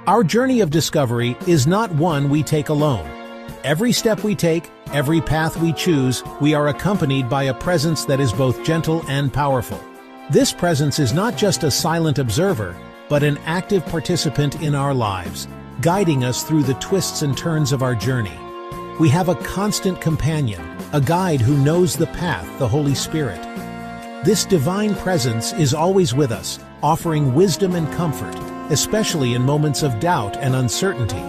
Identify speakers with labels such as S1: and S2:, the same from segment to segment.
S1: Our journey of discovery is not one we take alone. Every step we take, every path we choose, we are accompanied by a presence that is both gentle and powerful. This presence is not just a silent observer, but an active participant in our lives, guiding us through the twists and turns of our journey. We have a constant companion, a guide who knows the path, the Holy Spirit. This divine presence is always with us, offering wisdom and comfort, especially in moments of doubt and uncertainty.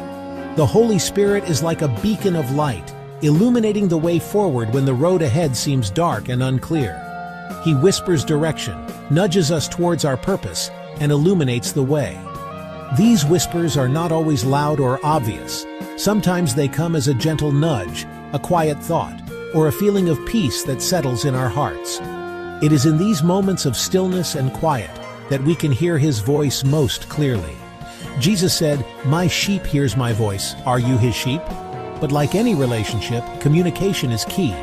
S1: The Holy Spirit is like a beacon of light, illuminating the way forward when the road ahead seems dark and unclear. He whispers direction, nudges us towards our purpose, and illuminates the way. These whispers are not always loud or obvious. Sometimes they come as a gentle nudge, a quiet thought, or a feeling of peace that settles in our hearts. It is in these moments of stillness and quiet that we can hear His voice most clearly. Jesus said, "My sheep hears my voice. Are you His sheep?" But like any relationship, communication is key.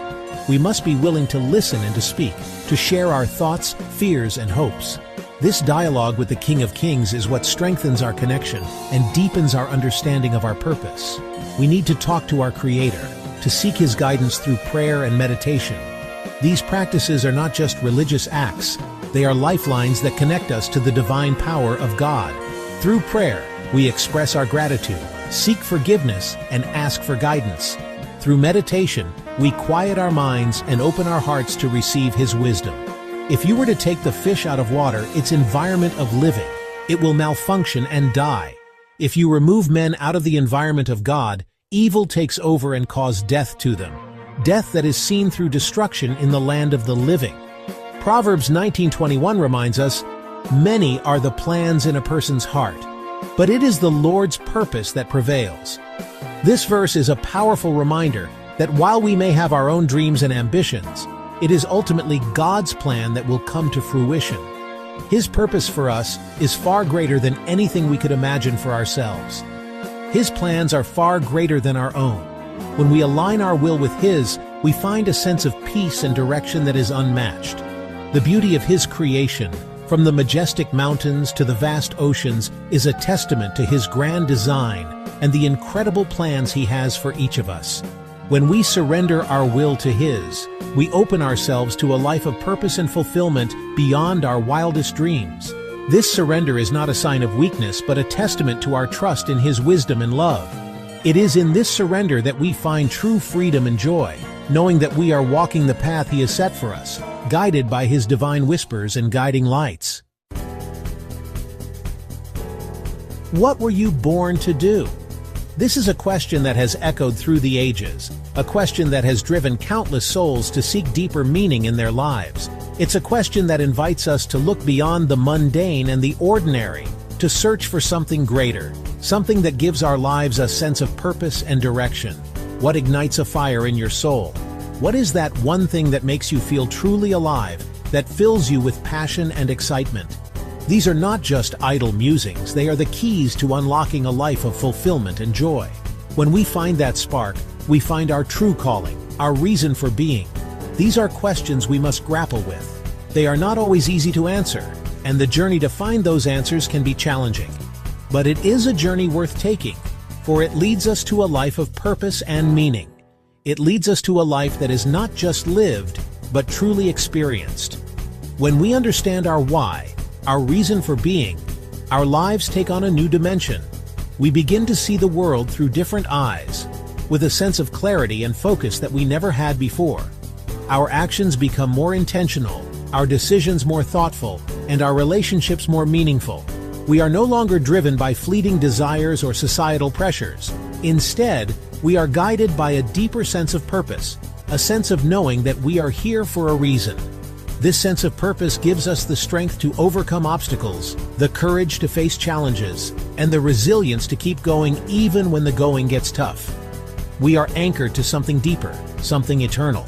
S1: We must be willing to listen and to speak, to share our thoughts, fears, and hopes. This dialogue with the King of Kings is what strengthens our connection and deepens our understanding of our purpose. We need to talk to our Creator, to seek His guidance through prayer and meditation. These practices are not just religious acts, they are lifelines that connect us to the divine power of God. Through prayer, we express our gratitude, seek forgiveness, and ask for guidance. Through meditation, we quiet our minds and open our hearts to receive His wisdom. If you were to take the fish out of water, its environment of living, it will malfunction and die. If you remove men out of the environment of God, evil takes over and causes death to them. Death that is seen through destruction in the land of the living. Proverbs 19:21 reminds us, "Many are the plans in a person's heart, but it is the Lord's purpose that prevails." This verse is a powerful reminder that while we may have our own dreams and ambitions, it is ultimately God's plan that will come to fruition. His purpose for us is far greater than anything we could imagine for ourselves. His plans are far greater than our own. When we align our will with His, we find a sense of peace and direction that is unmatched. The beauty of His creation, from the majestic mountains to the vast oceans, is a testament to His grand design and the incredible plans He has for each of us. When we surrender our will to His, we open ourselves to a life of purpose and fulfillment beyond our wildest dreams. This surrender is not a sign of weakness, but a testament to our trust in His wisdom and love. It is in this surrender that we find true freedom and joy, knowing that we are walking the path He has set for us, guided by His divine whispers and guiding lights. What were you born to do? This is a question that has echoed through the ages, a question that has driven countless souls to seek deeper meaning in their lives. It's a question that invites us to look beyond the mundane and the ordinary, to search for something greater, something that gives our lives a sense of purpose and direction. What ignites a fire in your soul? What is that one thing that makes you feel truly alive, that fills you with passion and excitement? These are not just idle musings, they are the keys to unlocking a life of fulfillment and joy. When we find that spark, we find our true calling, our reason for being. These are questions we must grapple with. They are not always easy to answer, and the journey to find those answers can be challenging. But it is a journey worth taking, for it leads us to a life of purpose and meaning. It leads us to a life that is not just lived, but truly experienced. When we understand our why, our reason for being, our lives take on a new dimension. We begin to see the world through different eyes, with a sense of clarity and focus that we never had before. Our actions become more intentional, our decisions more thoughtful, and our relationships more meaningful. We are no longer driven by fleeting desires or societal pressures. Instead, we are guided by a deeper sense of purpose, a sense of knowing that we are here for a reason. This sense of purpose gives us the strength to overcome obstacles, the courage to face challenges, and the resilience to keep going even when the going gets tough. We are anchored to something deeper, something eternal.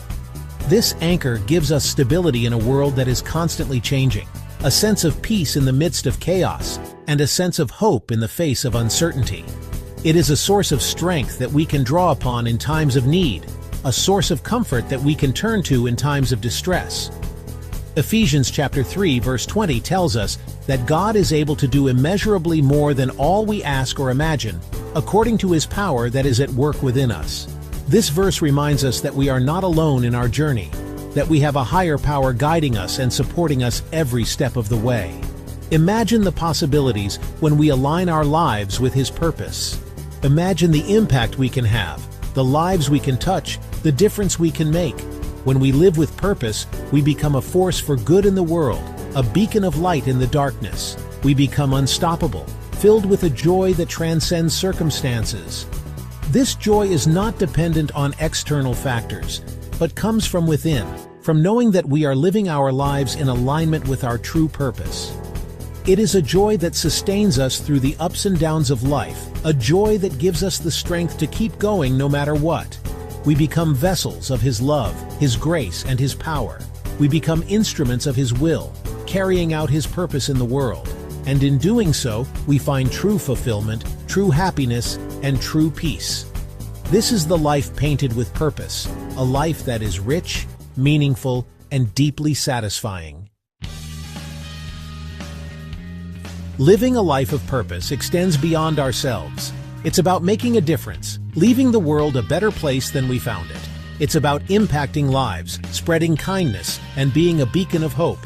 S1: This anchor gives us stability in a world that is constantly changing, a sense of peace in the midst of chaos, and a sense of hope in the face of uncertainty. It is a source of strength that we can draw upon in times of need, a source of comfort that we can turn to in times of distress. Ephesians chapter 3 verse 20 tells us that God is able to do immeasurably more than all we ask or imagine, according to His power that is at work within us. This verse reminds us that we are not alone in our journey, that we have a higher power guiding us and supporting us every step of the way. Imagine the possibilities when we align our lives with His purpose. Imagine the impact we can have, the lives we can touch, the difference we can make. When we live with purpose, we become a force for good in the world, a beacon of light in the darkness. We become unstoppable, filled with a joy that transcends circumstances. This joy is not dependent on external factors, but comes from within, from knowing that we are living our lives in alignment with our true purpose. It is a joy that sustains us through the ups and downs of life, a joy that gives us the strength to keep going no matter what. We become vessels of His love, His grace, and His power. We become instruments of His will, carrying out His purpose in the world. And in doing so, we find true fulfillment, true happiness, and true peace. This is the life painted with purpose, a life that is rich, meaningful, and deeply satisfying. Living a life of purpose extends beyond ourselves. It's about making a difference, leaving the world a better place than we found it. It's about impacting lives, spreading kindness, and being a beacon of hope.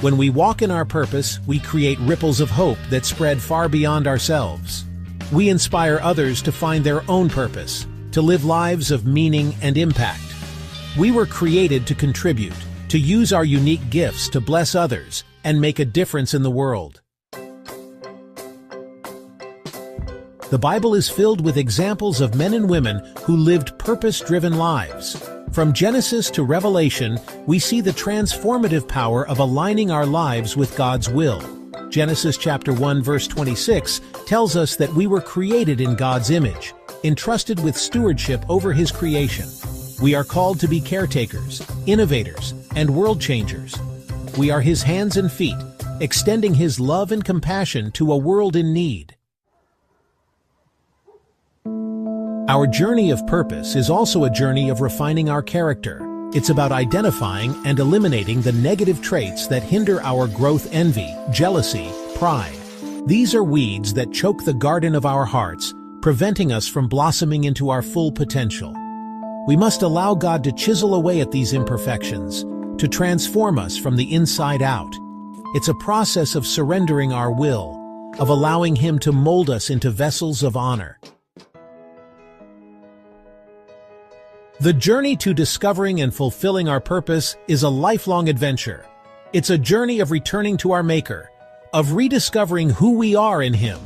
S1: When we walk in our purpose, we create ripples of hope that spread far beyond ourselves. We inspire others to find their own purpose, to live lives of meaning and impact. We were created to contribute, to use our unique gifts to bless others and make a difference in the world. The Bible is filled with examples of men and women who lived purpose-driven lives. From Genesis to Revelation, we see the transformative power of aligning our lives with God's will. Genesis chapter 1 verse 26 tells us that we were created in God's image, entrusted with stewardship over His creation. We are called to be caretakers, innovators, and world changers. We are His hands and feet, extending His love and compassion to a world in need. Our journey of purpose is also a journey of refining our character. It's about identifying and eliminating the negative traits that hinder our growth: envy, jealousy, pride. These are weeds that choke the garden of our hearts, preventing us from blossoming into our full potential. We must allow God to chisel away at these imperfections, to transform us from the inside out. It's a process of surrendering our will, of allowing Him to mold us into vessels of honor. The journey to discovering and fulfilling our purpose is a lifelong adventure. It's a journey of returning to our Maker, of rediscovering who we are in Him.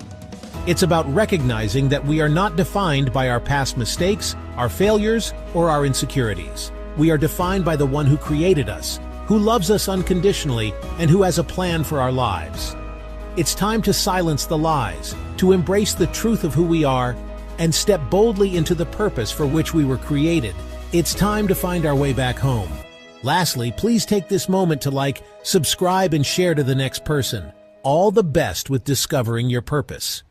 S1: It's about recognizing that we are not defined by our past mistakes, our failures, or our insecurities. We are defined by the One who created us, who loves us unconditionally, and who has a plan for our lives. It's time to silence the lies, to embrace the truth of who we are, and step boldly into the purpose for which we were created. It's time to find our way back home. Lastly, please take this moment to like, subscribe, and share to the next person. All the best with discovering your purpose.